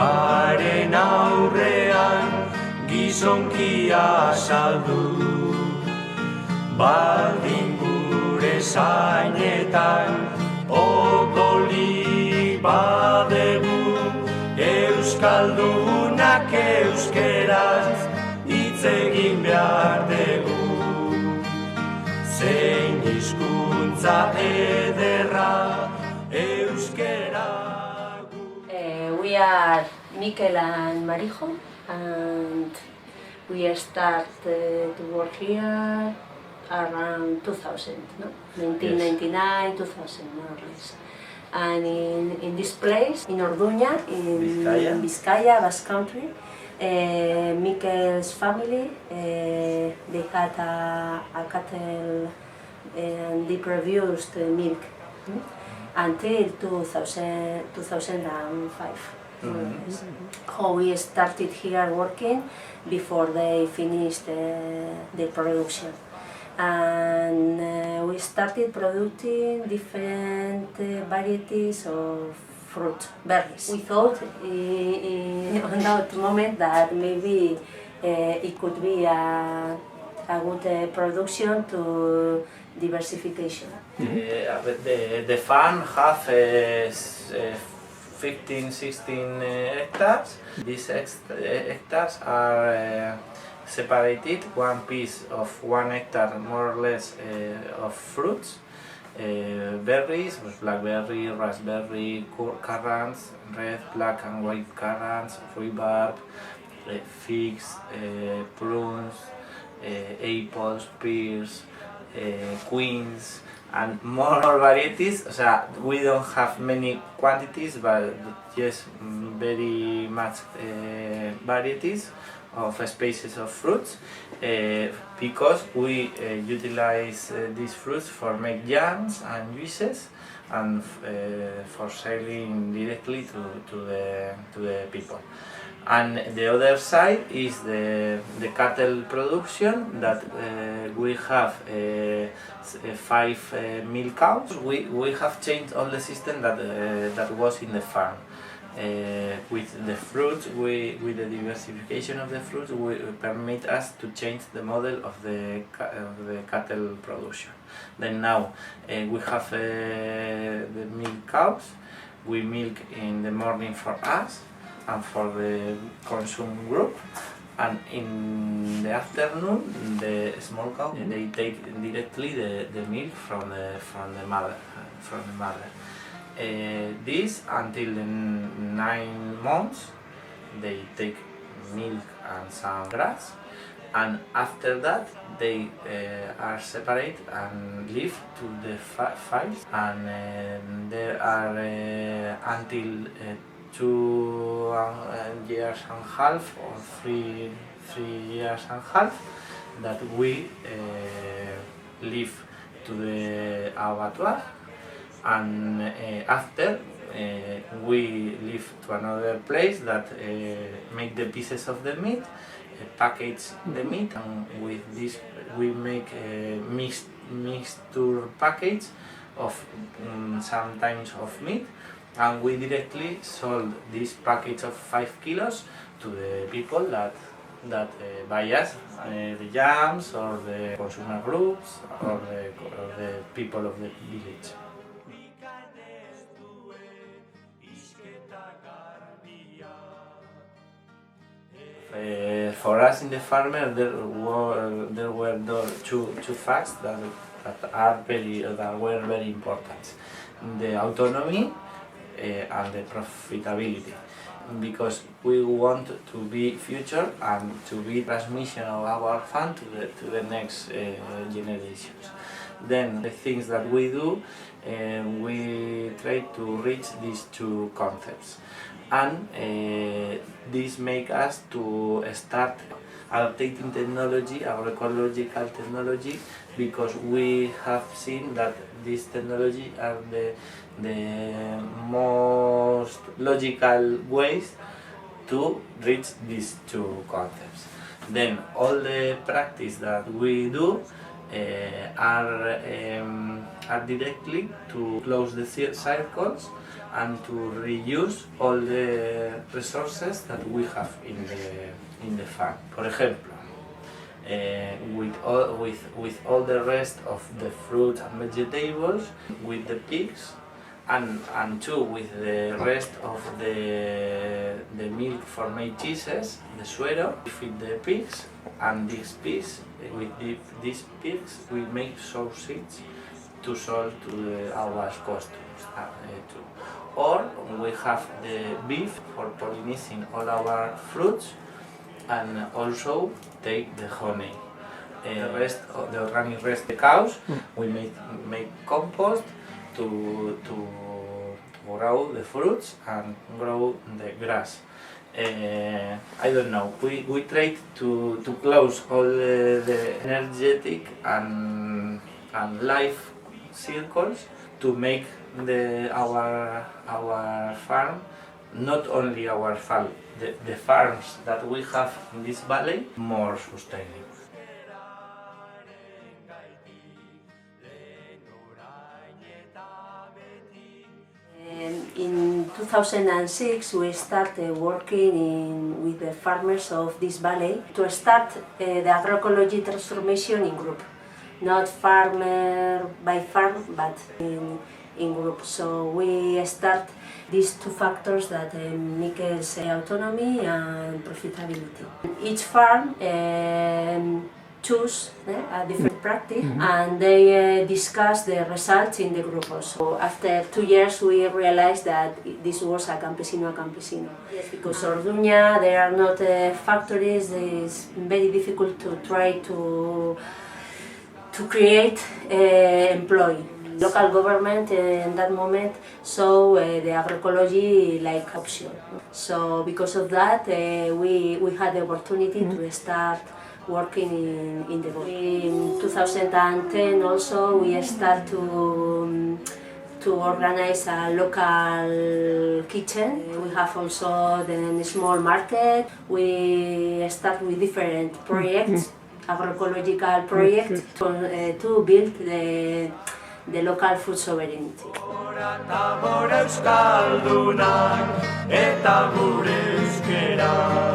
Haren aurrean gizonkia saldu, baldin gure zainetan odolik badegu, euskaldunak euskeraz hitz egin behar dugu. Zein hizkuntza ederra euskera. We are Mikel and Marijo, and we start to work here around 2000, no? 1999, 2000 more or less. And in this place, in Orduña, in Vizcaya, Basque Country, Mikel's family, they had a cattle and they produced milk until 2005. How we started here working before they finished the production. And we started producing different varieties of fruit, berries. We thought on that moment that maybe it could be a good production to diversification. The farm have 15-16 hectares. These hectares are separated, one piece of 1 hectare more or less of fruits, berries, blackberry, raspberry, currants, red, black and white currants, rhubarb, figs, prunes, apples, pears, quince, and more varieties. So we don't have many quantities, but just very much varieties of species of fruits, because we utilize these fruits for make jams and juices and for selling directly to the people. And the other side is the cattle production, that we have 5 milk cows. We have changed all the system that was in the farm. With the fruits, with the diversification of the fruits, we permit us to change the model of the cattle production. Then now we have the milk cows. We milk in the morning for us and for the consume group, and in the afternoon the small cow, they take directly the milk from the mother. This until the 9 months they take milk and some grass, and after that they are separate and leave to the fields, and there are until 2 years and a half or 3 years and a half that we leave to the abattoir, and after we leave to another place that make the pieces of the meat, package the meat, and with this we make a mixture package of sometimes of meat, and we directly sold this package of 5 kilos to the people that buy us, the jams or the consumer groups or the people of the village. For us in the farmer, there were two facts that were very important: the autonomy and the profitability, because we want to be future and to be transmission of our farm to the next generations. Then the things that we do, we try to reach these two concepts, and this make us to start adapting technology, agroecological technology, because we have seen that this technology are the most logical ways to reach these two concepts. Then all the practice that we do are directly to close the circles and to reuse all the resources that we have in the farm. For example, with all the rest of the fruit and vegetables, with the pigs, and too with the rest of the milk for make cheeses, the suero, we feed the pigs, and these pigs, these pigs we make sausage to sell to our customers too. Or we have the beef for pollinating all our fruits, and also take the honey. The rest of the organic rest of the cows, we make compost to grow the fruits and grow the grass. I don't know, we try to close all the energetic and life circles to make our farm, not only our farm, the farms that we have in this valley, more sustainable. In 2006 we started working with the farmers of this valley to start the agroecology transformation in group, not farmer by farm but in group. So we start these two factors that Mikel say, autonomy and profitability. Each farm choose a different practice and they discuss the results in the group also. After 2 years we realized that this was a campesino. Yes, because Orduña there are not factories, it's very difficult to try to create employee. Local government in that moment saw the agroecology like option. So because of that we had the opportunity to start working in the boat. In 2010 also we start to organize a local kitchen. We have also the small market. We start with different projects, agroecological projects, to build the local food sovereignty. Eta gure euskaldunak eta gure euskera.